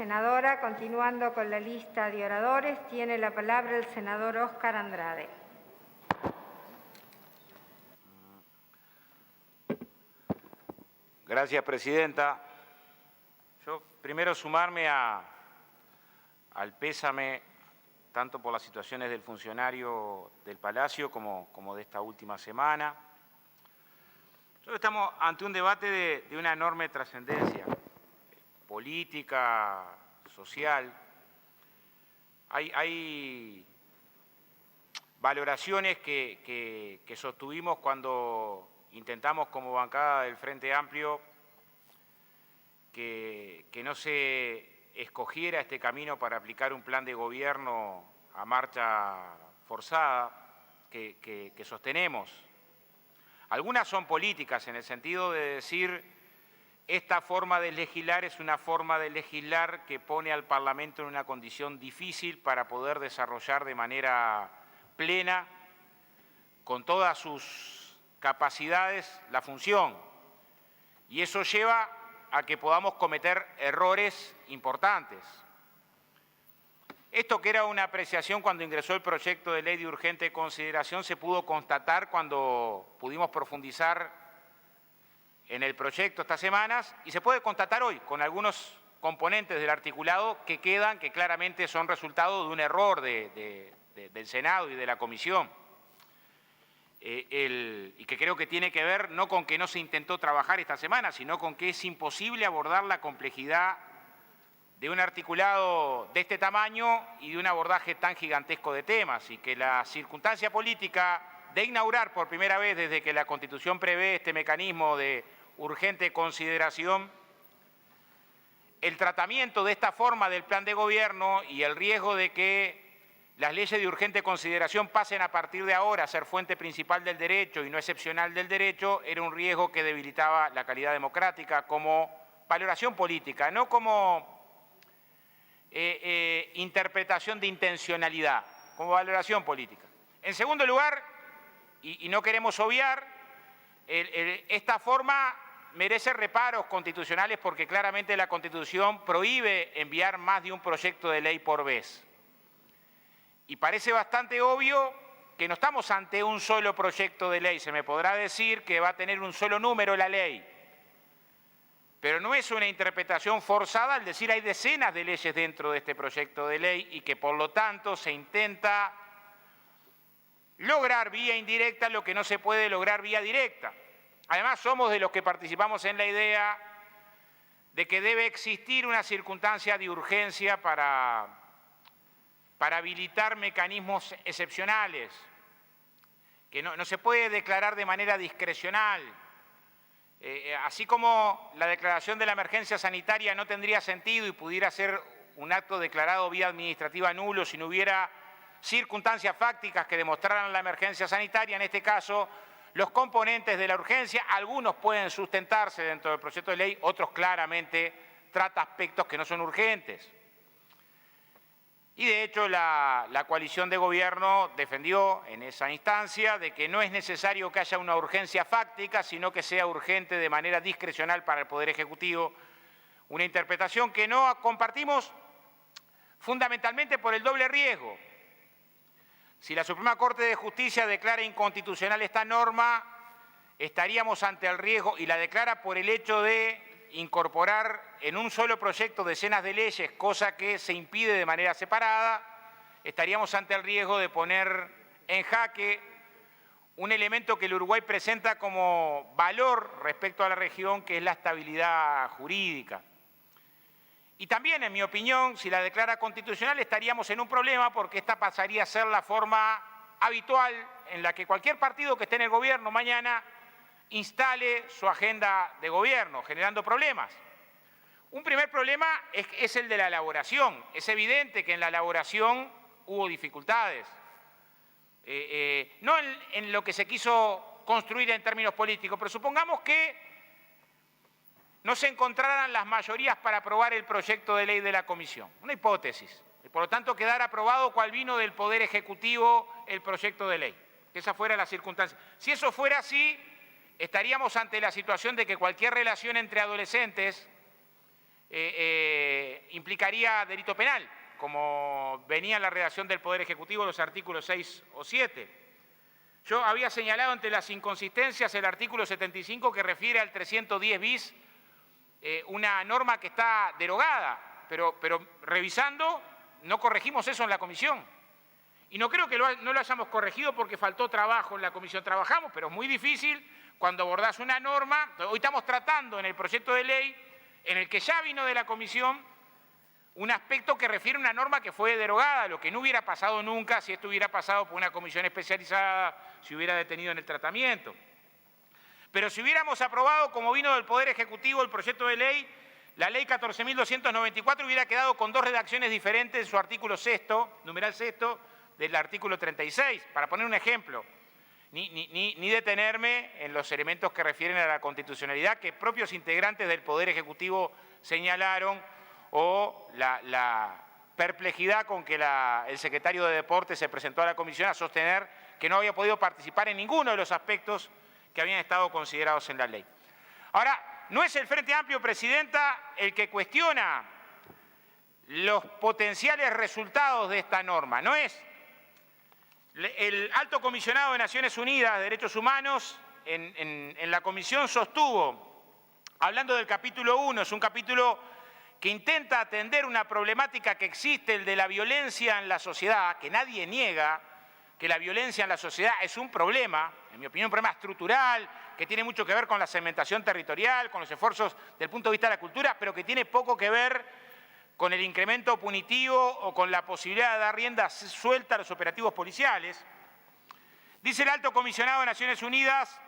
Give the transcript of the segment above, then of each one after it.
senadora. Continuando con la lista de oradores, tiene la palabra el senador Óscar Andrade. Gracias, presidenta. Yo primero sumarme al pésame tanto por las situaciones del funcionario del Palacio como de esta última semana. Nosotros estamos ante un debate de una enorme trascendencia política, social. Hay valoraciones que sostuvimos cuando intentamos como bancada del Frente Amplio que no se escogiera este camino para aplicar un plan de gobierno a marcha forzada que sostenemos. Algunas son políticas en el sentido de decir esta forma de legislar es una forma de legislar que pone al Parlamento en una condición difícil para poder desarrollar de manera plena, con todas sus capacidades, la función. Y eso lleva a que podamos cometer errores importantes. Esto que era una apreciación cuando ingresó el proyecto de ley de urgente consideración se pudo constatar cuando pudimos profundizar en el proyecto estas semanas y se puede constatar hoy con algunos componentes del articulado que quedan, que claramente son resultado de un error del Senado y de la Comisión. Y que creo que tiene que ver no con que no se intentó trabajar esta semana, sino con que es imposible abordar la complejidad de un articulado de este tamaño y de un abordaje tan gigantesco de temas, y que la circunstancia política de inaugurar por primera vez desde que la Constitución prevé este mecanismo de urgente consideración, el tratamiento de esta forma del plan de gobierno y el riesgo de que las leyes de urgente consideración pasen a partir de ahora a ser fuente principal del derecho y no excepcional del derecho, era un riesgo que debilitaba la calidad democrática como valoración política, no como interpretación de intencionalidad, como valoración política. En segundo lugar, y no queremos obviar, esta forma merece reparos constitucionales porque claramente la Constitución prohíbe enviar más de un proyecto de ley por vez. Y parece bastante obvio que no estamos ante un solo proyecto de ley. Se me podrá decir que va a tener un solo número la ley, pero no es una interpretación forzada al decir hay decenas de leyes dentro de este proyecto de ley y que por lo tanto se intenta lograr vía indirecta lo que no se puede lograr vía directa. Además, somos de los que participamos en la idea de que debe existir una circunstancia de urgencia para habilitar mecanismos excepcionales, que no se puede declarar de manera discrecional. Así como la declaración de la emergencia sanitaria no tendría sentido y pudiera ser un acto declarado vía administrativa nulo si no hubiera circunstancias fácticas que demostraran la emergencia sanitaria, en este caso los componentes de la urgencia, algunos pueden sustentarse dentro del proyecto de ley, otros claramente trata aspectos que no son urgentes. Y de hecho la coalición de gobierno defendió en esa instancia de que no es necesario que haya una urgencia fáctica, sino que sea urgente de manera discrecional para el Poder Ejecutivo, una interpretación que no compartimos fundamentalmente por el doble riesgo. Si la Suprema Corte de Justicia declara inconstitucional esta norma, estaríamos ante el riesgo, y la declara por el hecho de incorporar en un solo proyecto decenas de leyes, cosa que se impide de manera separada, estaríamos ante el riesgo de poner en jaque un elemento que el Uruguay presenta como valor respecto a la región, que es la estabilidad jurídica. Y también, en mi opinión, si la declara constitucional, estaríamos en un problema porque esta pasaría a ser la forma habitual en la que cualquier partido que esté en el gobierno mañana instale su agenda de gobierno, generando problemas. Un primer problema es el de la elaboración. Es evidente que en la elaboración hubo dificultades. No en lo que se quiso construir en términos políticos, pero supongamos que no se encontraran las mayorías para aprobar el proyecto de ley de la Comisión. Una hipótesis. Y por lo tanto quedara aprobado cual vino del Poder Ejecutivo el proyecto de ley. Que esa fuera la circunstancia. Si eso fuera así, estaríamos ante la situación de que cualquier relación entre adolescentes implicaría delito penal, como venía en la redacción del Poder Ejecutivo los artículos 6 o 7. Yo había señalado entre las inconsistencias el artículo 75 que refiere al 310 bis, una norma que está derogada, pero revisando no corregimos eso en la comisión. Y no creo que no lo hayamos corregido porque faltó trabajo en la comisión. Trabajamos, pero es muy difícil cuando abordás una norma. Hoy estamos tratando en el proyecto de ley, en el que ya vino de la comisión, un aspecto que refiere a una norma que fue derogada, lo que no hubiera pasado nunca si esto hubiera pasado por una comisión especializada, si hubiera detenido en el tratamiento. Pero si hubiéramos aprobado, como vino del Poder Ejecutivo, el proyecto de ley, la ley 14.294 hubiera quedado con dos redacciones diferentes en su artículo 6, numeral 6, del artículo 36, para poner un ejemplo. Ni detenerme en los elementos que refieren a la constitucionalidad que propios integrantes del Poder Ejecutivo señalaron, o la perplejidad con que el secretario de Deportes se presentó a la comisión a sostener que no había podido participar en ninguno de los aspectos que habían estado considerados en la ley. Ahora, no es el Frente Amplio, Presidenta, el que cuestiona los potenciales resultados de esta norma, no es. El Alto Comisionado de Naciones Unidas de Derechos Humanos en la comisión sostuvo, hablando del capítulo 1, es un capítulo que intenta atender una problemática que existe, el de la violencia en la sociedad, que nadie niega que la violencia en la sociedad es un problema, en mi opinión un problema estructural, que tiene mucho que ver con la segmentación territorial, con los esfuerzos del punto de vista de la cultura, pero que tiene poco que ver con el incremento punitivo o con la posibilidad de dar rienda suelta a los operativos policiales. Dice el Alto Comisionado de Naciones Unidas,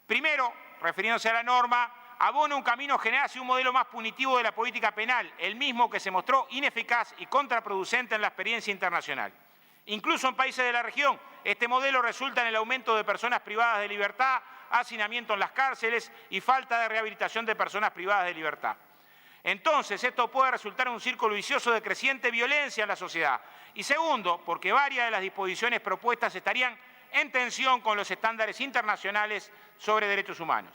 primero, refiriéndose a la norma, abona un camino general hacia un modelo más punitivo de la política penal, el mismo que se mostró ineficaz y contraproducente en la experiencia internacional. Incluso en países de la región, este modelo resulta en el aumento de personas privadas de libertad, hacinamiento en las cárceles y falta de rehabilitación de personas privadas de libertad. Entonces, esto puede resultar en un círculo vicioso de creciente violencia en la sociedad. Y segundo, porque varias de las disposiciones propuestas estarían en tensión con los estándares internacionales sobre derechos humanos.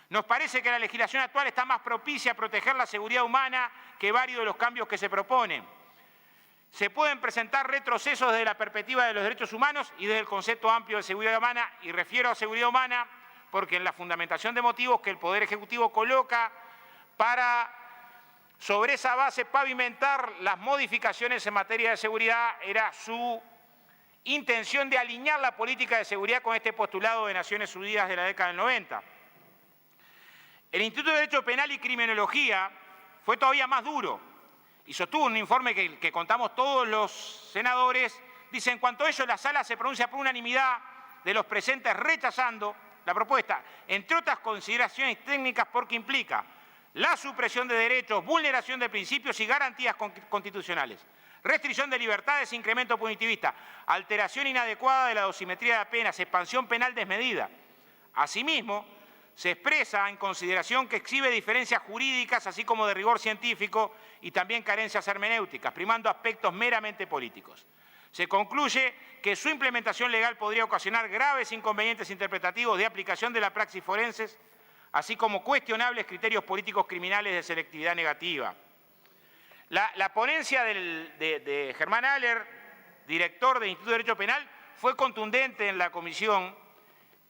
Nos parece que la legislación actual está más propicia a proteger la seguridad humana que varios de los cambios que se proponen. Se pueden presentar retrocesos desde la perspectiva de los derechos humanos y desde el concepto amplio de seguridad humana, y refiero a seguridad humana porque en la fundamentación de motivos que el Poder Ejecutivo coloca para, sobre esa base, pavimentar las modificaciones en materia de seguridad, era su intención de alinear la política de seguridad con este postulado de Naciones Unidas de la década del 90. El Instituto de Derecho Penal y Criminología fue todavía más duro y sostuvo un informe que contamos todos los senadores. Dice, en cuanto a ello, la Sala se pronuncia por unanimidad de los presentes rechazando la propuesta, entre otras consideraciones técnicas, porque implica la supresión de derechos, vulneración de principios y garantías constitucionales, restricción de libertades, incremento punitivista, alteración inadecuada de la dosimetría de penas, expansión penal desmedida. Asimismo, se expresa en consideración que exhibe diferencias jurídicas, así como de rigor científico y también carencias hermenéuticas, primando aspectos meramente políticos. Se concluye que su implementación legal podría ocasionar graves inconvenientes interpretativos de aplicación de la praxis forenses, así como cuestionables criterios políticos criminales de selectividad negativa. La ponencia de Germán Aller, director del Instituto de Derecho Penal, fue contundente en la comisión.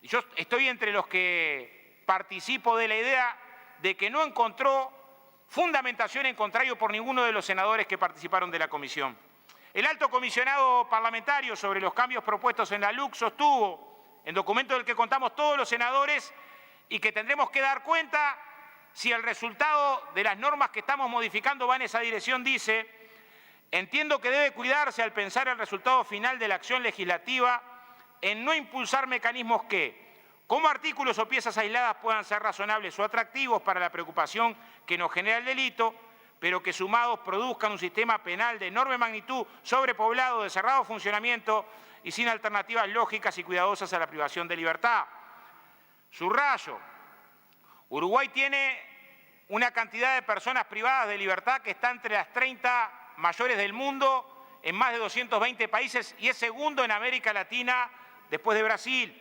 Yo estoy entre los que participo de la idea de que no encontró fundamentación en contrario por ninguno de los senadores que participaron de la comisión. El Alto Comisionado Parlamentario sobre los cambios propuestos en la LUC sostuvo, en documento del que contamos todos los senadores, y que tendremos que dar cuenta si el resultado de las normas que estamos modificando va en esa dirección, dice, entiendo que debe cuidarse al pensar el resultado final de la acción legislativa en no impulsar mecanismos que, como artículos o piezas aisladas, puedan ser razonables o atractivos para la preocupación que nos genera el delito, pero que sumados produzcan un sistema penal de enorme magnitud, sobrepoblado, de cerrado funcionamiento y sin alternativas lógicas y cuidadosas a la privación de libertad. Subrayo, Uruguay tiene una cantidad de personas privadas de libertad que está entre las 30 mayores del mundo en más de 220 países y es segundo en América Latina después de Brasil.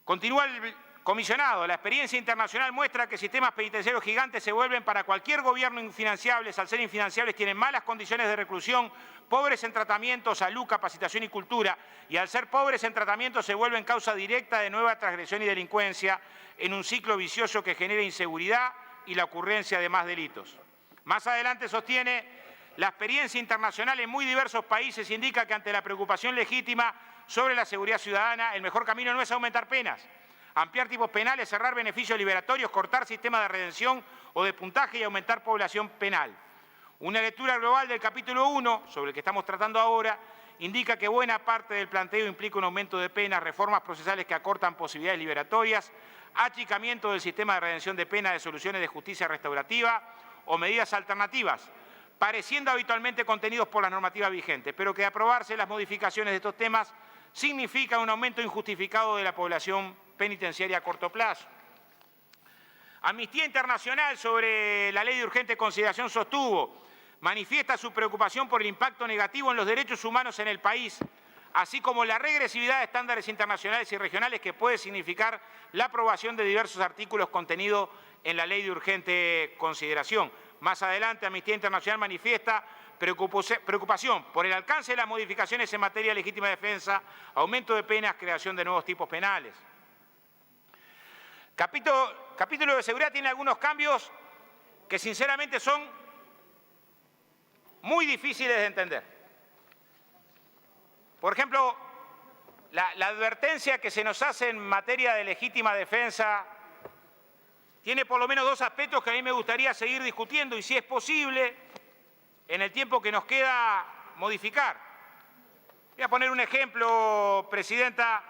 Continúa el Comisionado, la experiencia internacional muestra que sistemas penitenciarios gigantes se vuelven para cualquier gobierno infinanciables. Al ser infinanciables tienen malas condiciones de reclusión, pobres en tratamiento, salud, capacitación y cultura, y al ser pobres en tratamiento se vuelven causa directa de nueva transgresión y delincuencia en un ciclo vicioso que genera inseguridad y la ocurrencia de más delitos. Más adelante sostiene, la experiencia internacional en muy diversos países indica que ante la preocupación legítima sobre la seguridad ciudadana, el mejor camino no es aumentar penas, ampliar tipos penales, cerrar beneficios liberatorios, cortar sistemas de redención o de puntaje y aumentar población penal. Una lectura global del capítulo 1, sobre el que estamos tratando ahora, indica que buena parte del planteo implica un aumento de penas, reformas procesales que acortan posibilidades liberatorias, achicamiento del sistema de redención de penas, de soluciones de justicia restaurativa o medidas alternativas, pareciendo habitualmente contenidos por la normativa vigente, pero que de aprobarse las modificaciones de estos temas significa un aumento injustificado de la población penitenciaria a corto plazo. Amnistía Internacional sobre la ley de urgente consideración sostuvo, manifiesta su preocupación por el impacto negativo en los derechos humanos en el país, así como la regresividad de estándares internacionales y regionales que puede significar la aprobación de diversos artículos contenidos en la ley de urgente consideración. Más adelante, Amnistía Internacional manifiesta preocupación por el alcance de las modificaciones en materia de legítima defensa, aumento de penas, creación de nuevos tipos penales. Capítulo de seguridad tiene algunos cambios que sinceramente son muy difíciles de entender. Por ejemplo, la advertencia que se nos hace en materia de legítima defensa tiene por lo menos dos aspectos que a mí me gustaría seguir discutiendo y, si es posible, en el tiempo que nos queda, modificar. Voy a poner un ejemplo, Presidenta.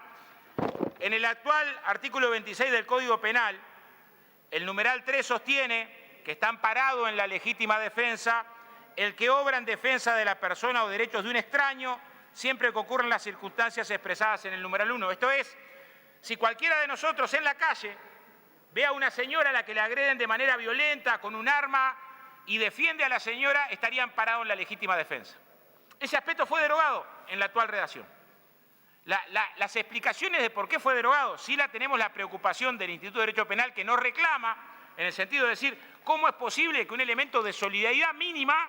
En el actual artículo 26 del Código Penal, el numeral 3 sostiene que está amparado en la legítima defensa el que obra en defensa de la persona o derechos de un extraño, siempre que ocurran las circunstancias expresadas en el numeral 1. Esto es, si cualquiera de nosotros en la calle ve a una señora a la que le agreden de manera violenta con un arma y defiende a la señora, estaría amparado en la legítima defensa. Ese aspecto fue derogado en la actual redacción. Las explicaciones de por qué fue derogado, sí la tenemos la preocupación del Instituto de Derecho Penal, que nos reclama, en el sentido de decir, ¿cómo es posible que un elemento de solidaridad mínima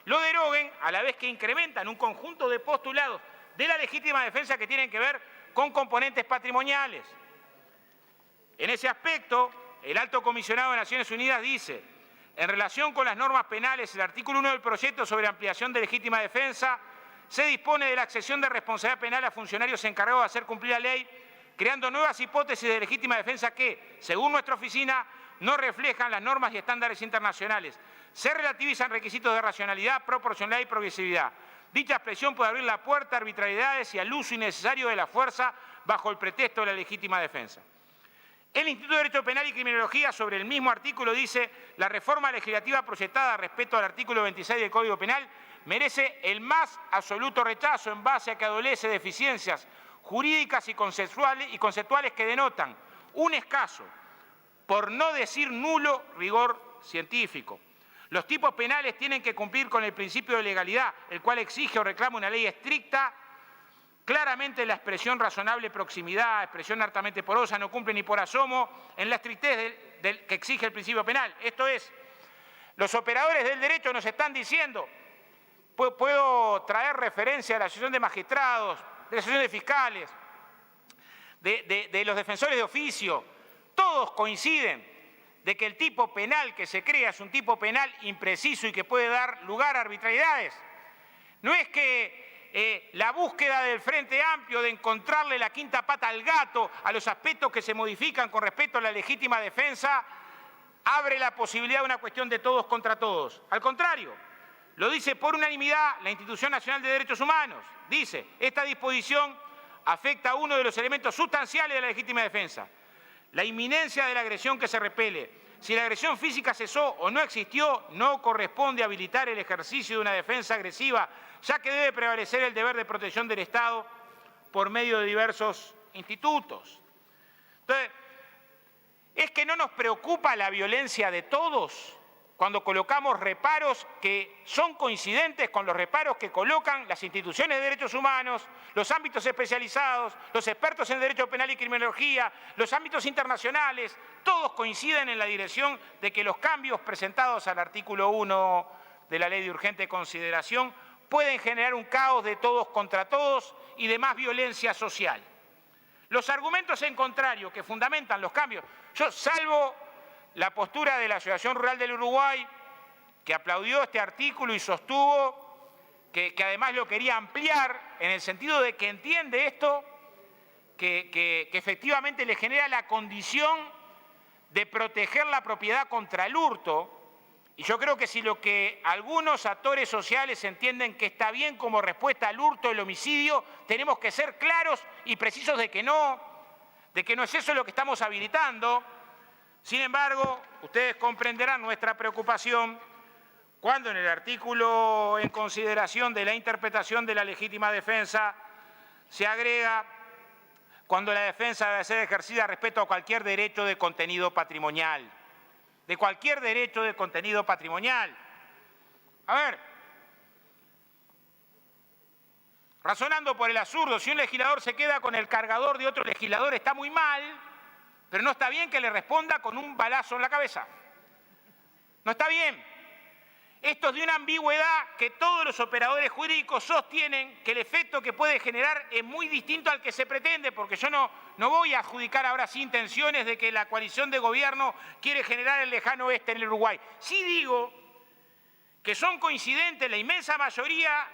lo deroguen a la vez que incrementan un conjunto de postulados de la legítima defensa que tienen que ver con componentes patrimoniales? En ese aspecto, el Alto Comisionado de Naciones Unidas dice, en relación con las normas penales, el artículo 1 del proyecto sobre ampliación de legítima defensa se dispone de la accesión de responsabilidad penal a funcionarios encargados de hacer cumplir la ley, creando nuevas hipótesis de legítima defensa que, según nuestra oficina, no reflejan las normas y estándares internacionales. Se relativizan requisitos de racionalidad, proporcionalidad y progresividad. Dicha expresión puede abrir la puerta a arbitrariedades y al uso innecesario de la fuerza bajo el pretexto de la legítima defensa. El Instituto de Derecho Penal y Criminología, sobre el mismo artículo, dice: la reforma legislativa proyectada respecto al artículo 26 del Código Penal merece el más absoluto rechazo en base a que adolece de deficiencias jurídicas y conceptuales que denotan un escaso, por no decir nulo, rigor científico. Los tipos penales tienen que cumplir con el principio de legalidad, el cual exige o reclama una ley estricta. Claramente la expresión razonable proximidad, expresión hartamente porosa, no cumple ni por asomo en la estrictez que exige el principio penal. Esto es, los operadores del derecho nos están diciendo, puedo traer referencia a la Asociación de Magistrados, de la Asociación de Fiscales, de los defensores de oficio, todos coinciden de que el tipo penal que se crea es un tipo penal impreciso y que puede dar lugar a arbitrariedades. No es que la búsqueda del Frente Amplio de encontrarle la quinta pata al gato a los aspectos que se modifican con respecto a la legítima defensa abre la posibilidad de una cuestión de todos contra todos. Al contrario, lo dice por unanimidad la Institución Nacional de Derechos Humanos. Dice, esta disposición afecta a uno de los elementos sustanciales de la legítima defensa, la inminencia de la agresión que se repele. Si la agresión física cesó o no existió, no corresponde habilitar el ejercicio de una defensa agresiva, ya que debe prevalecer el deber de protección del Estado por medio de diversos institutos. Entonces, ¿es que no nos preocupa la violencia de todos? cuando colocamos reparos que son coincidentes con los reparos que colocan las instituciones de derechos humanos, los ámbitos especializados, los expertos en derecho penal y criminología, los ámbitos internacionales, todos coinciden en la dirección de que los cambios presentados al artículo 1 de la Ley de Urgente Consideración pueden generar un caos de todos contra todos y de más violencia social. Los argumentos en contrario que fundamentan los cambios, yo salvo la postura de la Asociación Rural del Uruguay, que aplaudió este artículo y sostuvo que además lo quería ampliar en el sentido de que entiende esto, que efectivamente le genera la condición de proteger la propiedad contra el hurto. Y yo creo que si lo que algunos actores sociales entienden que está bien como respuesta al hurto, el homicidio, tenemos que ser claros y precisos de que no es eso lo que estamos habilitando. Sin embargo, ustedes comprenderán nuestra preocupación cuando en el artículo en consideración de la interpretación de la legítima defensa se agrega cuando la defensa debe ser ejercida respecto a cualquier derecho de contenido patrimonial. De cualquier derecho de contenido patrimonial. A ver, razonando por el absurdo, si un legislador se queda con el cargador de otro legislador está muy mal, pero no está bien que le responda con un balazo en la cabeza. No está bien. Esto es de una ambigüedad que todos los operadores jurídicos sostienen que el efecto que puede generar es muy distinto al que se pretende, porque yo no voy a adjudicar ahora sí intenciones de que la coalición de gobierno quiere generar el lejano oeste en el Uruguay. Sí digo que son coincidentes la inmensa mayoría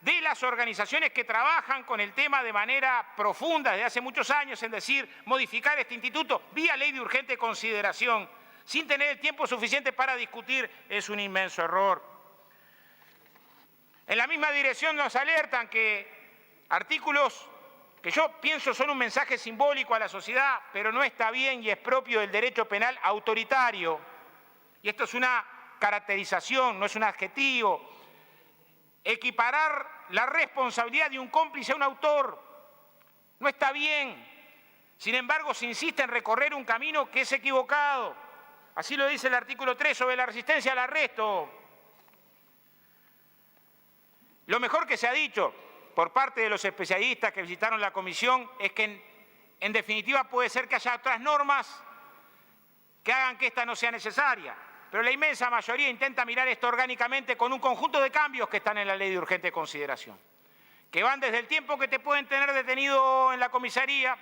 de las organizaciones que trabajan con el tema de manera profunda desde hace muchos años, en decir, modificar este instituto vía ley de urgente consideración, sin tener el tiempo suficiente para discutir, es un inmenso error. En la misma dirección nos alertan que artículos que yo pienso son un mensaje simbólico a la sociedad, pero no está bien y es propio del derecho penal autoritario. Y esto es una caracterización, no es un adjetivo. Equiparar la responsabilidad de un cómplice a un autor no está bien. Sin embargo, se insiste en recorrer un camino que es equivocado. Así lo dice el artículo 3 sobre la resistencia al arresto. Lo mejor que se ha dicho por parte de los especialistas que visitaron la comisión es que en definitiva puede ser que haya otras normas que hagan que esta no sea necesaria. Pero la inmensa mayoría intenta mirar esto orgánicamente con un conjunto de cambios que están en la ley de urgente consideración, que van desde el tiempo que te pueden tener detenido en la comisaría,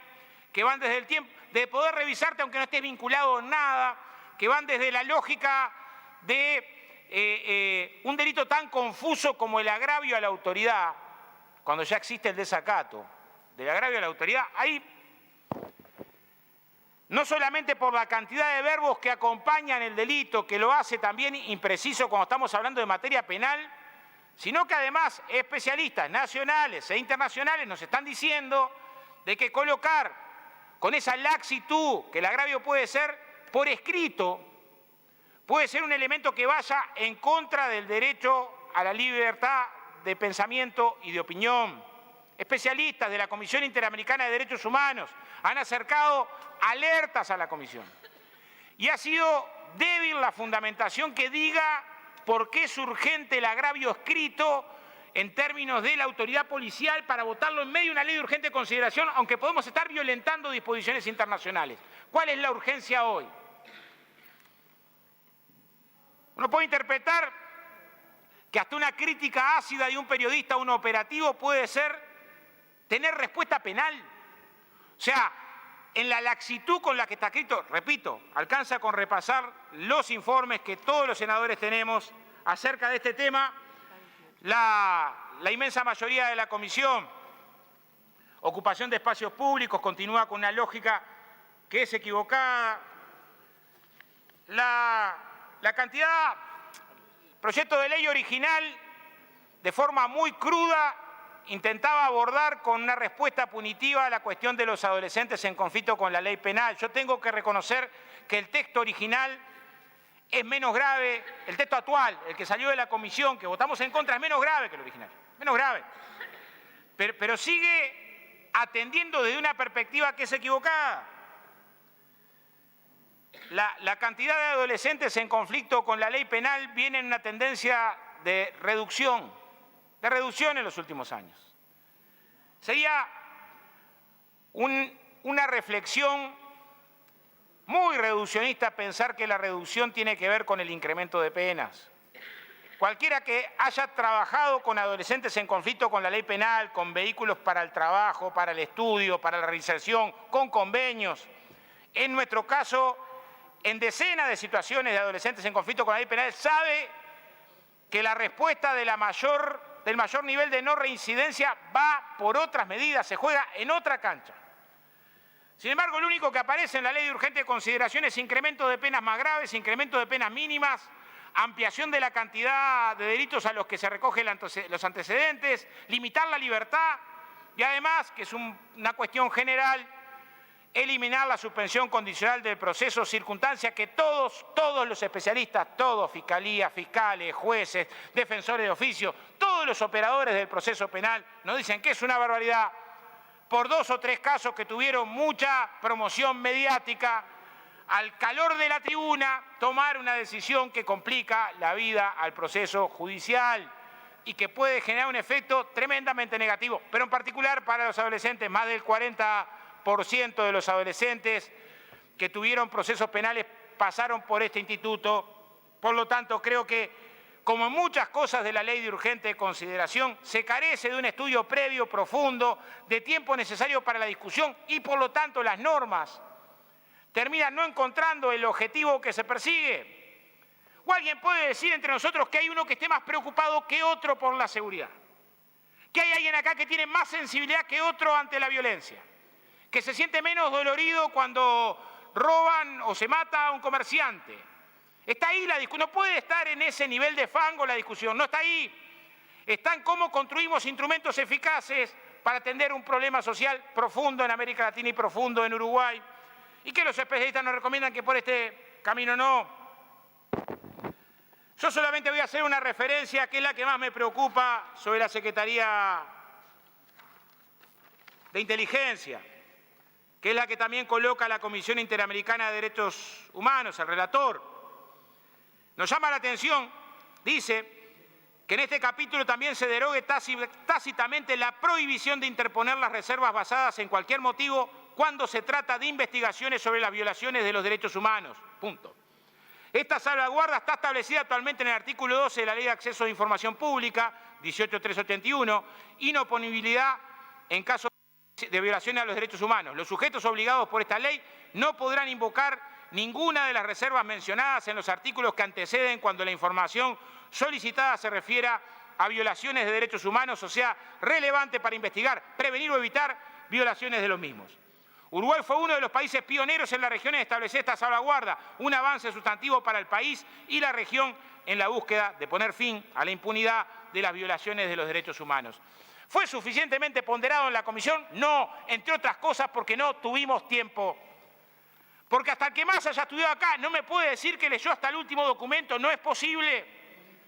que van desde el tiempo de poder revisarte aunque no estés vinculado en nada, que van desde la lógica de un delito tan confuso como el agravio a la autoridad, cuando ya existe el desacato del agravio a la autoridad. Ahí, no solamente por la cantidad de verbos que acompañan el delito, que lo hace también impreciso cuando estamos hablando de materia penal, sino que además especialistas nacionales e internacionales nos están diciendo de que colocar con esa laxitud que el agravio puede ser por escrito, puede ser un elemento que vaya en contra del derecho a la libertad de pensamiento y de opinión. Especialistas de la Comisión Interamericana de Derechos Humanos han acercado alertas a la Comisión. Y ha sido débil la fundamentación que diga por qué es urgente el agravio escrito en términos de la autoridad policial para votarlo en medio de una ley de urgente consideración, aunque podemos estar violentando disposiciones internacionales. ¿Cuál es la urgencia hoy? Uno puede interpretar que hasta una crítica ácida de un periodista a un operativo puede ser tener respuesta penal. O sea, en la laxitud con la que está escrito, repito, alcanza con repasar los informes que todos los senadores tenemos acerca de este tema, la inmensa mayoría de la comisión. Ocupación de espacios públicos continúa con una lógica que es equivocada. La cantidad, proyecto de ley original, de forma muy cruda, intentaba abordar con una respuesta punitiva la cuestión de los adolescentes en conflicto con la ley penal. Yo tengo que reconocer que el texto original es menos grave, el texto actual, el que salió de la comisión, que votamos en contra, es menos grave que el original, menos grave. Pero sigue atendiendo desde una perspectiva que es equivocada. la cantidad de adolescentes en conflicto con la ley penal viene en una tendencia de reducción en los últimos años. Sería una reflexión muy reduccionista pensar que la reducción tiene que ver con el incremento de penas. Cualquiera que haya trabajado con adolescentes en conflicto con la ley penal, con vehículos para el trabajo, para el estudio, para la reinserción, con convenios, en nuestro caso, en decenas de situaciones de adolescentes en conflicto con la ley penal, sabe que la respuesta del mayor nivel de no reincidencia va por otras medidas, se juega en otra cancha. Sin embargo, lo único que aparece en la ley de urgente consideración es incremento de penas más graves, incremento de penas mínimas, ampliación de la cantidad de delitos a los que se recogen los antecedentes, limitar la libertad y además, que es una cuestión general, eliminar la suspensión condicional del proceso, circunstancia que todos los especialistas, todos, fiscalía, fiscales, jueces, defensores de oficio, todos los operadores del proceso penal nos dicen que es una barbaridad por 2 o 3 casos que tuvieron mucha promoción mediática, al calor de la tribuna, tomar una decisión que complica la vida al proceso judicial y que puede generar un efecto tremendamente negativo, pero en particular para los adolescentes, más del 40% de los adolescentes que tuvieron procesos penales pasaron por este instituto. Por lo tanto, creo que, como en muchas cosas de la ley de urgente consideración, se carece de un estudio previo, profundo, de tiempo necesario para la discusión y, por lo tanto, las normas terminan no encontrando el objetivo que se persigue. O alguien puede decir entre nosotros que hay uno que esté más preocupado que otro por la seguridad, que hay alguien acá que tiene más sensibilidad que otro ante la violencia, que se siente menos dolorido cuando roban o se mata a un comerciante. Está ahí la discusión, no puede estar en ese nivel de fango la discusión, no está ahí. Está en cómo construimos instrumentos eficaces para atender un problema social profundo en América Latina y profundo en Uruguay, y que los especialistas nos recomiendan que por este camino no. Yo solamente voy a hacer una referencia, que es la que más me preocupa, sobre la Secretaría de Inteligencia, que es la que también coloca la Comisión Interamericana de Derechos Humanos, el relator. Nos llama la atención, dice, que en este capítulo también se derogue tácitamente la prohibición de interponer las reservas basadas en cualquier motivo cuando se trata de investigaciones sobre las violaciones de los derechos humanos. Punto. Esta salvaguarda está establecida actualmente en el artículo 12 de la Ley de Acceso a Información Pública, 18.381, inoponibilidad en caso de violaciones a los derechos humanos. Los sujetos obligados por esta ley no podrán invocar ninguna de las reservas mencionadas en los artículos que anteceden cuando la información solicitada se refiera a violaciones de derechos humanos, o sea, relevante para investigar, prevenir o evitar violaciones de los mismos. Uruguay fue uno de los países pioneros en la región en establecer esta salvaguarda, un avance sustantivo para el país y la región en la búsqueda de poner fin a la impunidad de las violaciones de los derechos humanos. ¿Fue suficientemente ponderado en la comisión? No, entre otras cosas porque no tuvimos tiempo. Porque hasta el que más haya estudiado acá no me puede decir que leyó hasta el último documento, no es posible.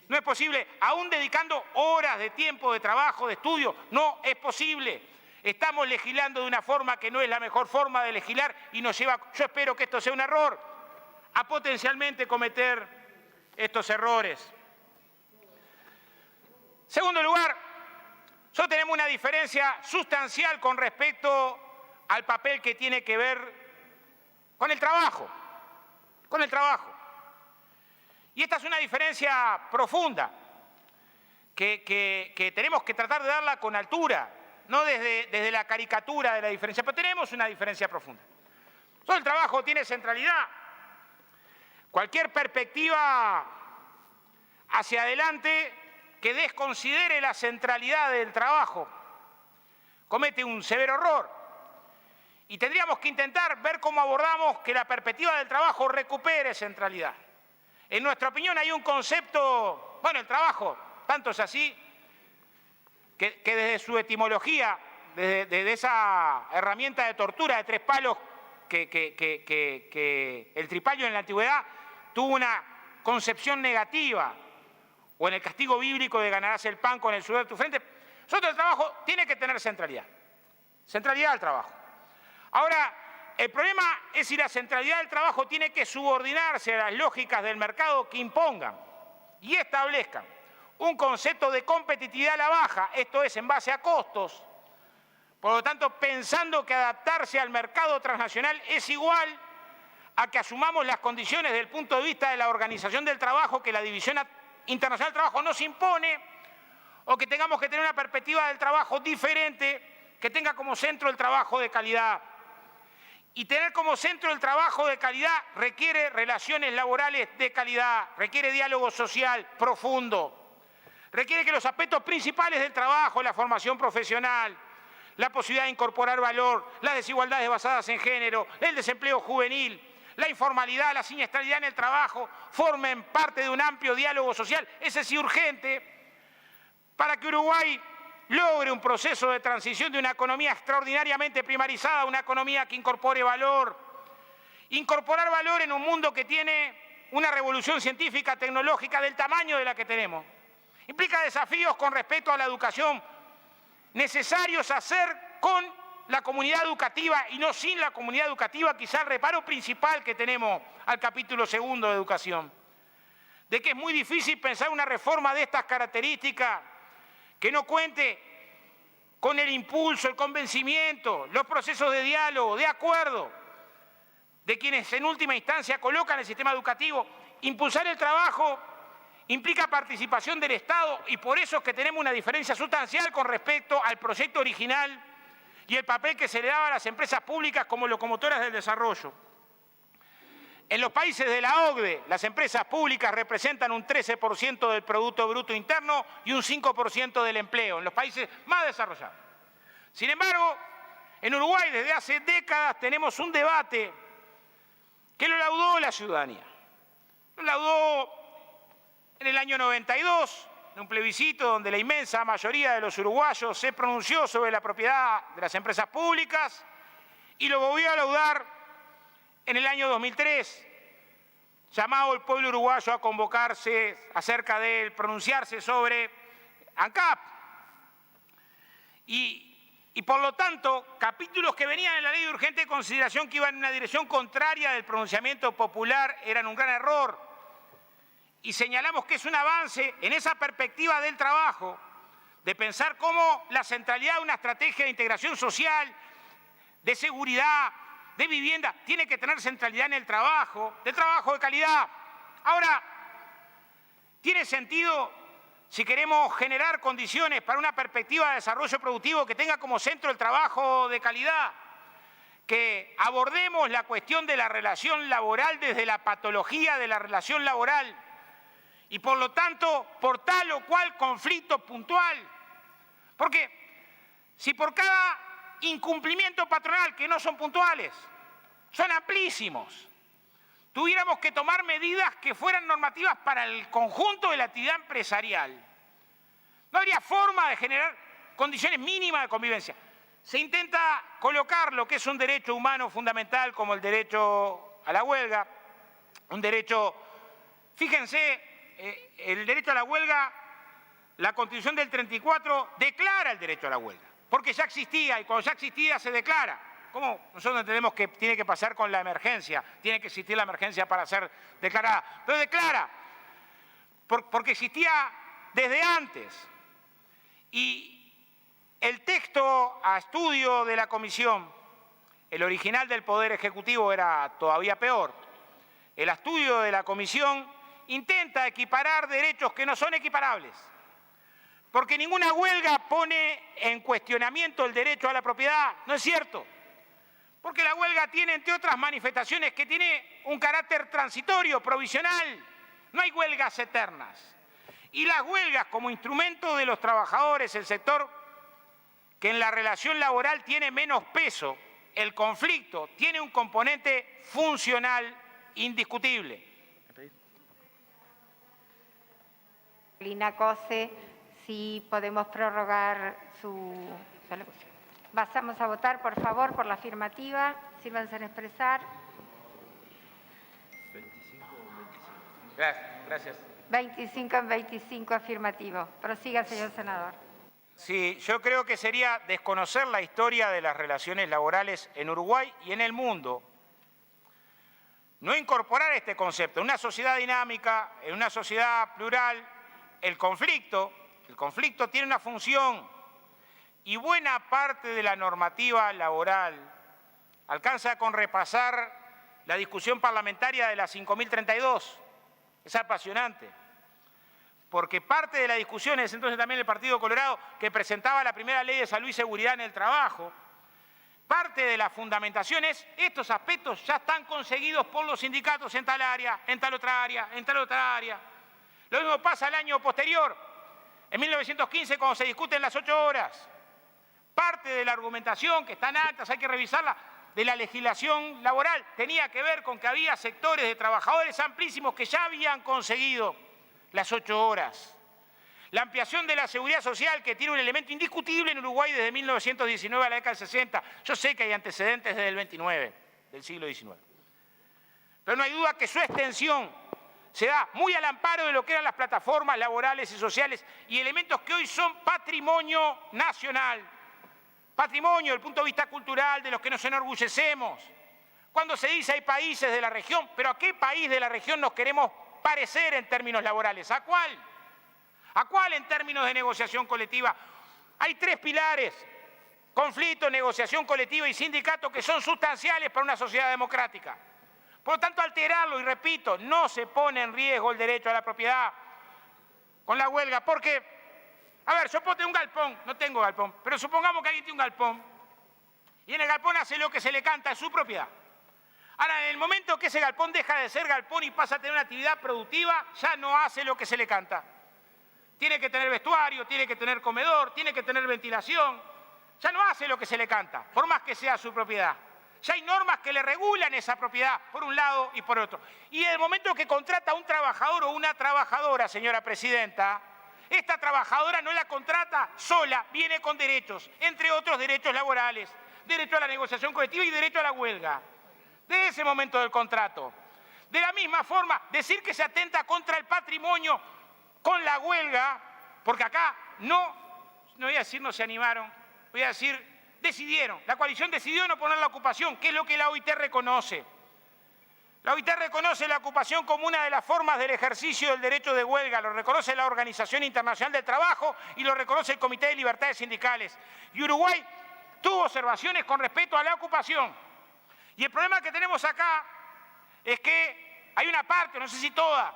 No es posible, aún dedicando horas de tiempo, de trabajo, de estudio, no es posible. Estamos legislando de una forma que no es la mejor forma de legislar y nos lleva, yo espero que esto sea un error, a potencialmente cometer estos errores. Segundo lugar, nosotros tenemos una diferencia sustancial con respecto al papel que tiene que ver con el trabajo. Y esta es una diferencia profunda que tenemos que tratar de darla con altura, no desde la caricatura de la diferencia, pero tenemos una diferencia profunda. Todo el trabajo tiene centralidad. Cualquier perspectiva hacia adelante que desconsidere la centralidad del trabajo comete un severo error. Y tendríamos que intentar ver cómo abordamos que la perspectiva del trabajo recupere centralidad. En nuestra opinión hay un concepto, bueno, el trabajo, tanto es así, que desde su etimología, desde esa herramienta de tortura de 3 palos que el tripallo en la antigüedad tuvo una concepción negativa, o en el castigo bíblico de ganarás el pan con el sudor de tu frente. Nosotros el trabajo tiene que tener centralidad al trabajo. Ahora, el problema es si la centralidad del trabajo tiene que subordinarse a las lógicas del mercado que impongan y establezcan un concepto de competitividad a la baja, esto es, en base a costos. Por lo tanto, pensando que adaptarse al mercado transnacional es igual a que asumamos las condiciones desde el punto de vista de la organización del trabajo que la División Internacional del Trabajo nos impone, o que tengamos que tener una perspectiva del trabajo diferente, que tenga como centro el trabajo de calidad. Y tener como centro el trabajo de calidad requiere relaciones laborales de calidad, requiere diálogo social profundo, requiere que los aspectos principales del trabajo, la formación profesional, la posibilidad de incorporar valor, las desigualdades basadas en género, el desempleo juvenil, la informalidad, la siniestralidad en el trabajo, formen parte de un amplio diálogo social, ese sí urgente, para que Uruguay logre un proceso de transición de una economía extraordinariamente primarizada a una economía que incorpore valor. Incorporar valor en un mundo que tiene una revolución científica, tecnológica del tamaño de la que tenemos. Implica desafíos con respecto a la educación necesarios hacer con la comunidad educativa y no sin la comunidad educativa, quizá el reparo principal que tenemos al capítulo 2 de educación. De que es muy difícil pensar una reforma de estas características que no cuente con el impulso, el convencimiento, los procesos de diálogo, de acuerdo, de quienes en última instancia colocan el sistema educativo. Impulsar el trabajo implica participación del Estado y por eso es que tenemos una diferencia sustancial con respecto al proyecto original y el papel que se le daba a las empresas públicas como locomotoras del desarrollo. En los países de la OCDE, las empresas públicas representan un 13% del Producto Bruto Interno y un 5% del empleo, en los países más desarrollados. Sin embargo, en Uruguay desde hace décadas tenemos un debate que lo laudó la ciudadanía. Lo laudó en el año 92, en un plebiscito donde la inmensa mayoría de los uruguayos se pronunció sobre la propiedad de las empresas públicas y lo volvió a laudar en el año 2003, llamado el pueblo uruguayo a convocarse acerca de él, pronunciarse sobre ANCAP. Y por lo tanto, capítulos que venían en la ley de urgente consideración que iban en una dirección contraria del pronunciamiento popular eran un gran error. Y señalamos que es un avance en esa perspectiva del trabajo, de pensar cómo la centralidad de una estrategia de integración social, de seguridad, de vivienda, tiene que tener centralidad en el trabajo, de trabajo de calidad. Ahora, ¿tiene sentido, si queremos generar condiciones para una perspectiva de desarrollo productivo que tenga como centro el trabajo de calidad, que abordemos la cuestión de la relación laboral desde la patología de la relación laboral y por lo tanto por tal o cual conflicto puntual? Porque si por cada incumplimiento patronal, que no son puntuales, son amplísimos, tuviéramos que tomar medidas que fueran normativas para el conjunto de la actividad empresarial, no habría forma de generar condiciones mínimas de convivencia. Se intenta colocar lo que es un derecho humano fundamental como el derecho a la huelga, un derecho, fíjense, el derecho a la huelga, la Constitución del 34 declara el derecho a la huelga, porque ya existía y cuando ya existía se declara. ¿Cómo? Nosotros entendemos que tiene que pasar con la emergencia, tiene que existir la emergencia para ser declarada, pero declara, porque existía desde antes. Y el texto a estudio de la Comisión, el original del Poder Ejecutivo era todavía peor. El estudio de la Comisión intenta equiparar derechos que no son equiparables, porque ninguna huelga pone en cuestionamiento el derecho a la propiedad, no es cierto. Porque la huelga tiene, entre otras manifestaciones, que tiene un carácter transitorio, provisional. No hay huelgas eternas. Y las huelgas como instrumento de los trabajadores, el sector que en la relación laboral tiene menos peso, el conflicto, tiene un componente funcional indiscutible. Lina Cose, si podemos prorrogar su locución. Pasamos a votar, por favor, por la afirmativa. Sírvanse en expresar. 25 o 25. Gracias. 25 en 25 afirmativo. Prosiga, señor senador. Sí, yo creo que sería desconocer la historia de las relaciones laborales en Uruguay y en el mundo. No incorporar este concepto. En una sociedad dinámica, en una sociedad plural, el conflicto tiene una función y buena parte de la normativa laboral alcanza con repasar la discusión parlamentaria de la 5032. Es apasionante. Porque parte de la discusión, en ese entonces también el Partido Colorado, que presentaba la primera ley de salud y seguridad en el trabajo, parte de la fundamentación es estos aspectos ya están conseguidos por los sindicatos en tal área, en tal otra área, en tal otra área. Lo mismo pasa al año posterior, en 1915, cuando se discuten las 8 horas. Parte de la argumentación, que está en actas, hay que revisarla, de la legislación laboral, tenía que ver con que había sectores de trabajadores amplísimos que ya habían conseguido las 8 horas. La ampliación de la seguridad social, que tiene un elemento indiscutible en Uruguay desde 1919 a la década del 60. Yo sé que hay antecedentes desde el 29, del siglo XIX. Pero no hay duda que su extensión se da muy al amparo de lo que eran las plataformas laborales y sociales y elementos que hoy son patrimonio nacional. Patrimonio desde el punto de vista cultural, de los que nos enorgullecemos. Cuando se dice hay países de la región, ¿pero a qué país de la región nos queremos parecer en términos laborales? ¿A cuál? ¿A cuál en términos de negociación colectiva? Hay 3 pilares: conflicto, negociación colectiva y sindicato, que son sustanciales para una sociedad democrática. Por lo tanto, alterarlo, y repito, no se pone en riesgo el derecho a la propiedad con la huelga, porque, a ver, yo puedo tener un galpón, no tengo galpón, pero supongamos que alguien tiene un galpón y en el galpón hace lo que se le canta, es su propiedad. Ahora, en el momento que ese galpón deja de ser galpón y pasa a tener una actividad productiva, ya no hace lo que se le canta. Tiene que tener vestuario, tiene que tener comedor, tiene que tener ventilación. Ya no hace lo que se le canta, por más que sea su propiedad. Ya hay normas que le regulan esa propiedad, por un lado y por otro. Y en el momento que contrata a un trabajador o una trabajadora, señora presidenta, esta trabajadora no la contrata sola, viene con derechos, entre otros derechos laborales, derecho a la negociación colectiva y derecho a la huelga. De ese momento del contrato. De la misma forma, decir que se atenta contra el patrimonio con la huelga, porque acá no voy a decir no se animaron, voy a decir decidieron. La coalición decidió no poner la ocupación, que es lo que la OIT reconoce. La OIT reconoce la ocupación como una de las formas del ejercicio del derecho de huelga, lo reconoce la Organización Internacional del Trabajo y lo reconoce el Comité de Libertades Sindicales. Y Uruguay tuvo observaciones con respecto a la ocupación. Y el problema que tenemos acá es que hay una parte, no sé si toda,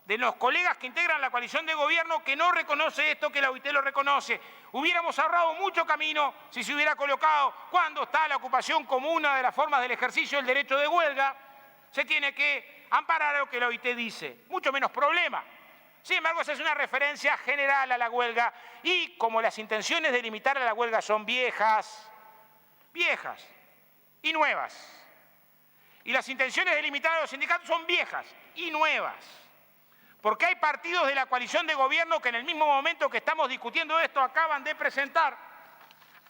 de los colegas que integran la coalición de gobierno que no reconoce esto que la OIT lo reconoce. Hubiéramos ahorrado mucho camino si se hubiera colocado cuando está la ocupación como una de las formas del ejercicio del derecho de huelga, se tiene que amparar a lo que la OIT dice. Mucho menos problema. Sin embargo, esa es una referencia general a la huelga y como las intenciones de limitar a la huelga son viejas y nuevas. Y las intenciones de limitar a los sindicatos son viejas y nuevas. Porque hay partidos de la coalición de gobierno que en el mismo momento que estamos discutiendo esto acaban de presentar,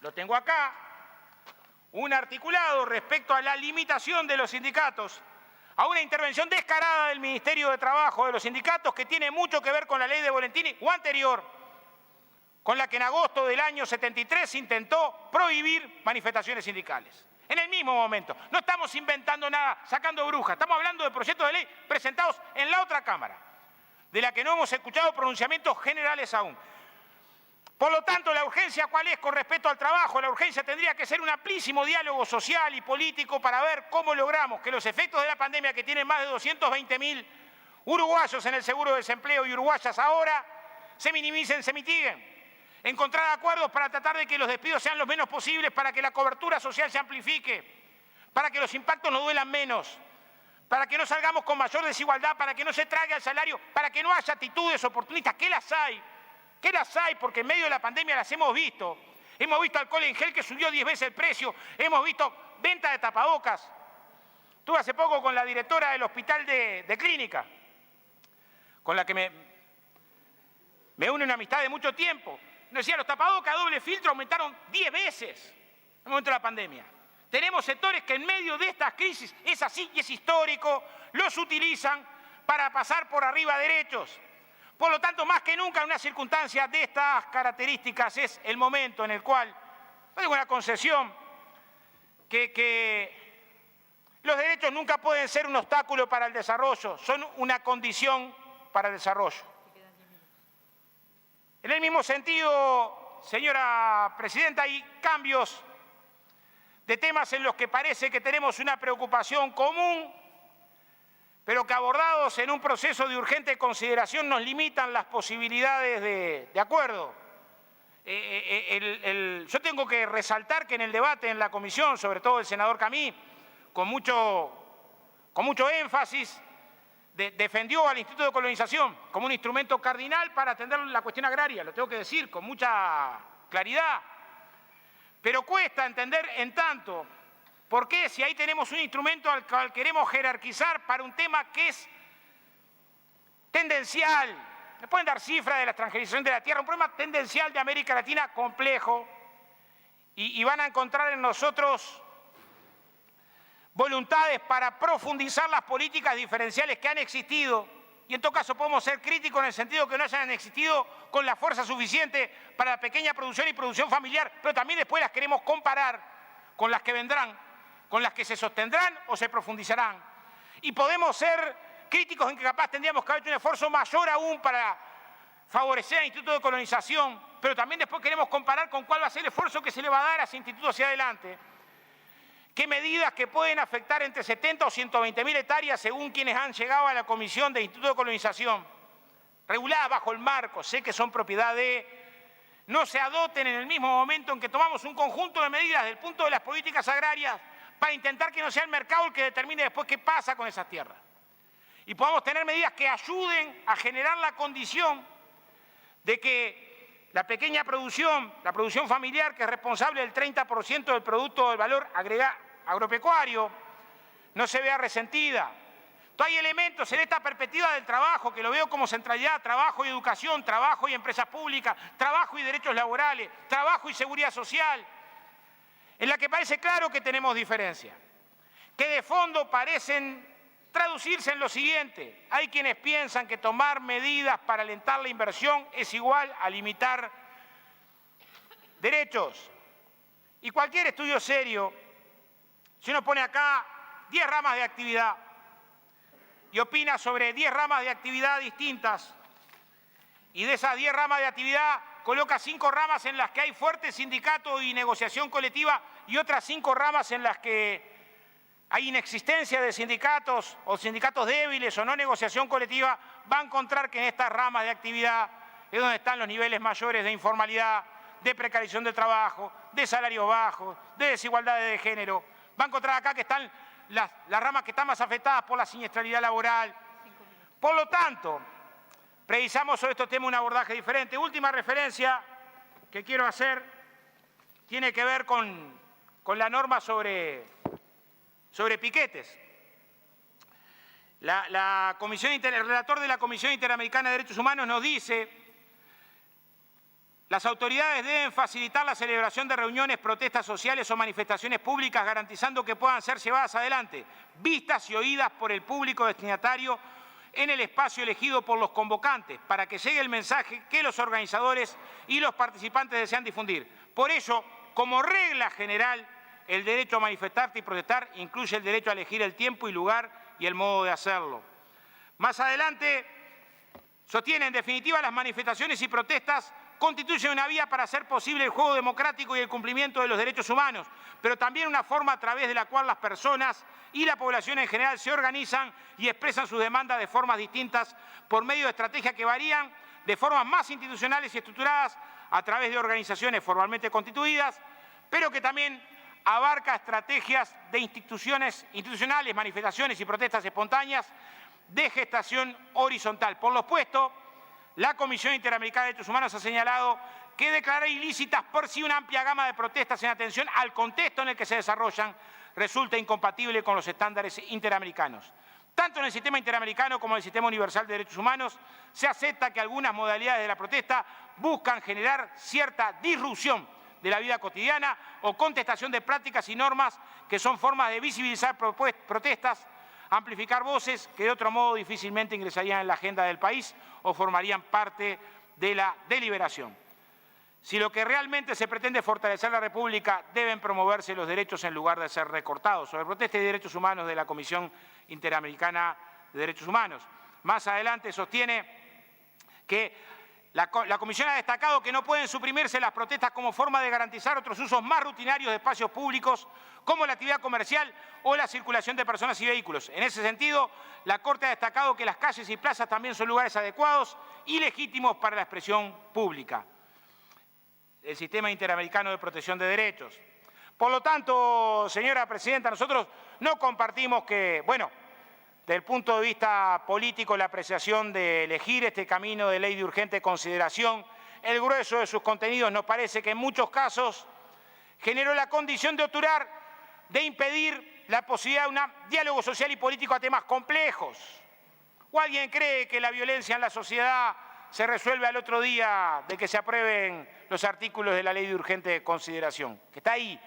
lo tengo acá, un articulado respecto a la limitación de los sindicatos, a una intervención descarada del Ministerio de Trabajo de los sindicatos que tiene mucho que ver con la ley de Volentini o anterior, con la que en agosto del año 73 se intentó prohibir manifestaciones sindicales. En el mismo momento. No estamos inventando nada, sacando brujas. Estamos hablando de proyectos de ley presentados en la otra Cámara, de la que no hemos escuchado pronunciamientos generales aún. Por lo tanto, la urgencia, ¿cuál es con respecto al trabajo? La urgencia tendría que ser un amplísimo diálogo social y político para ver cómo logramos que los efectos de la pandemia, que tienen más de 220.000 uruguayos en el seguro de desempleo y uruguayas ahora, se minimicen, se mitiguen. Encontrar acuerdos para tratar de que los despidos sean los menos posibles, para que la cobertura social se amplifique, para que los impactos nos duelan menos, para que no salgamos con mayor desigualdad, para que no se trague al salario, para que no haya actitudes oportunistas, que las hay, porque en medio de la pandemia las hemos visto. Hemos visto alcohol en gel que subió 10 veces el precio, hemos visto venta de tapabocas. Estuve hace poco con la directora del hospital de clínica, con la que me une una amistad de mucho tiempo. Nos decía, los tapabocas a doble filtro aumentaron 10 veces en el momento de la pandemia. Tenemos sectores que en medio de estas crisis, es así y es histórico, los utilizan para pasar por arriba derechos, Por lo tanto, más que nunca en una circunstancia de estas características es el momento en el cual, no digo una concesión, que los derechos nunca pueden ser un obstáculo para el desarrollo, son una condición para el desarrollo. En el mismo sentido, señora Presidenta, hay cambios de temas en los que parece que tenemos una preocupación común, pero que abordados en un proceso de urgente consideración nos limitan las posibilidades de acuerdo. Yo tengo que resaltar que en el debate en la comisión, sobre todo el senador Camí, con mucho énfasis, defendió al Instituto de Colonización como un instrumento cardinal para atender la cuestión agraria, lo tengo que decir con mucha claridad. Pero cuesta entender en tanto por qué, si ahí tenemos un instrumento al cual queremos jerarquizar para un tema que es tendencial, me pueden dar cifras de la extranjerización de la tierra, un problema tendencial de América Latina complejo, y van a encontrar en nosotros voluntades para profundizar las políticas diferenciales que han existido, y en todo caso podemos ser críticos en el sentido que no hayan existido con la fuerza suficiente para la pequeña producción y producción familiar, pero también después las queremos comparar con las que vendrán, con las que se sostendrán o se profundizarán. Y podemos ser críticos en que capaz tendríamos que haber hecho un esfuerzo mayor aún para favorecer al Instituto de Colonización, pero también después queremos comparar con cuál va a ser el esfuerzo que se le va a dar a ese instituto hacia adelante. ¿Qué medidas que pueden afectar entre 70 o 120.000 hectáreas según quienes han llegado a la Comisión del Instituto de Colonización? Reguladas bajo el marco, sé que son propiedad de, no se adopten en el mismo momento en que tomamos un conjunto de medidas del punto de las políticas agrarias para intentar que no sea el mercado el que determine después qué pasa con esas tierras. Y podamos tener medidas que ayuden a generar la condición de que la pequeña producción, la producción familiar, que es responsable del 30% del producto del valor agregado agropecuario, no se vea resentida. Entonces, hay elementos en esta perspectiva del trabajo, que lo veo como centralidad: trabajo y educación, trabajo y empresas públicas, trabajo y derechos laborales, trabajo y seguridad social, en la que parece claro que tenemos diferencias, que de fondo parecen traducirse en lo siguiente: hay quienes piensan que tomar medidas para alentar la inversión es igual a limitar derechos. Y cualquier estudio serio, si uno pone acá 10 ramas de actividad y opina sobre 10 ramas de actividad distintas, y de esas 10 ramas de actividad coloca 5 ramas en las que hay fuerte sindicato y negociación colectiva y otras 5 ramas en las que hay inexistencia de sindicatos o sindicatos débiles o no negociación colectiva, va a encontrar que en estas ramas de actividad es donde están los niveles mayores de informalidad, de precarización del trabajo, de salarios bajos, de desigualdades de género. Va a encontrar acá que están las ramas que están más afectadas por la siniestralidad laboral. Por lo tanto, precisamos sobre estos temas un abordaje diferente. Última referencia que quiero hacer tiene que ver con la norma sobre piquetes. El relator de la Comisión Interamericana de Derechos Humanos nos dice: las autoridades deben facilitar la celebración de reuniones, protestas sociales o manifestaciones públicas, garantizando que puedan ser llevadas adelante, vistas y oídas por el público destinatario en el espacio elegido por los convocantes, para que llegue el mensaje que los organizadores y los participantes desean difundir. Por ello, como regla general, el derecho a manifestarte y protestar incluye el derecho a elegir el tiempo y lugar y el modo de hacerlo. Más adelante, sostiene: en definitiva, las manifestaciones y protestas constituyen una vía para hacer posible el juego democrático y el cumplimiento de los derechos humanos, pero también una forma a través de la cual las personas y la población en general se organizan y expresan sus demandas de formas distintas por medio de estrategias que varían de formas más institucionales y estructuradas a través de organizaciones formalmente constituidas, pero que también abarca estrategias de institucionales, manifestaciones y protestas espontáneas de gestación horizontal. Por lo opuesto, la Comisión Interamericana de Derechos Humanos ha señalado que declarar ilícitas por sí una amplia gama de protestas en atención al contexto en el que se desarrollan resulta incompatible con los estándares interamericanos. Tanto en el sistema interamericano como en el sistema universal de derechos humanos se acepta que algunas modalidades de la protesta buscan generar cierta disrupción de la vida cotidiana o contestación de prácticas y normas que son formas de visibilizar protestas amplificar voces que de otro modo difícilmente ingresarían en la agenda del país o formarían parte de la deliberación. Si lo que realmente se pretende es fortalecer la República, deben promoverse los derechos en lugar de ser recortados. Sobre protesta de derechos humanos de la Comisión Interamericana de Derechos Humanos. Más adelante sostiene que la Comisión ha destacado que no pueden suprimirse las protestas como forma de garantizar otros usos más rutinarios de espacios públicos, como la actividad comercial o la circulación de personas y vehículos. En ese sentido, la Corte ha destacado que las calles y plazas también son lugares adecuados y legítimos para la expresión pública. El Sistema Interamericano de Protección de Derechos. Por lo tanto, señora Presidenta, nosotros no compartimos que, desde el punto de vista político, la apreciación de elegir este camino de ley de urgente consideración, el grueso de sus contenidos nos parece que en muchos casos generó la condición de obturar, de impedir la posibilidad de un diálogo social y político a temas complejos. ¿O alguien cree que la violencia en la sociedad se resuelve al otro día de que se aprueben los artículos de la ley de urgente consideración? Que está ahí.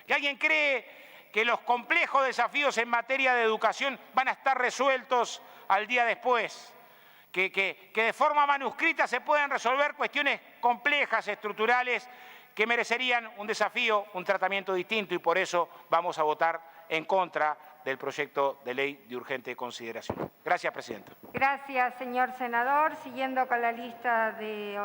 ¿Que alguien cree que los complejos desafíos en materia de educación van a estar resueltos al día después? Que de forma manuscrita se pueden resolver cuestiones complejas, estructurales, que merecerían un desafío, un tratamiento distinto, y por eso vamos a votar en contra del proyecto de ley de urgente consideración. Gracias, Presidenta. Gracias, señor senador. Siguiendo con la lista de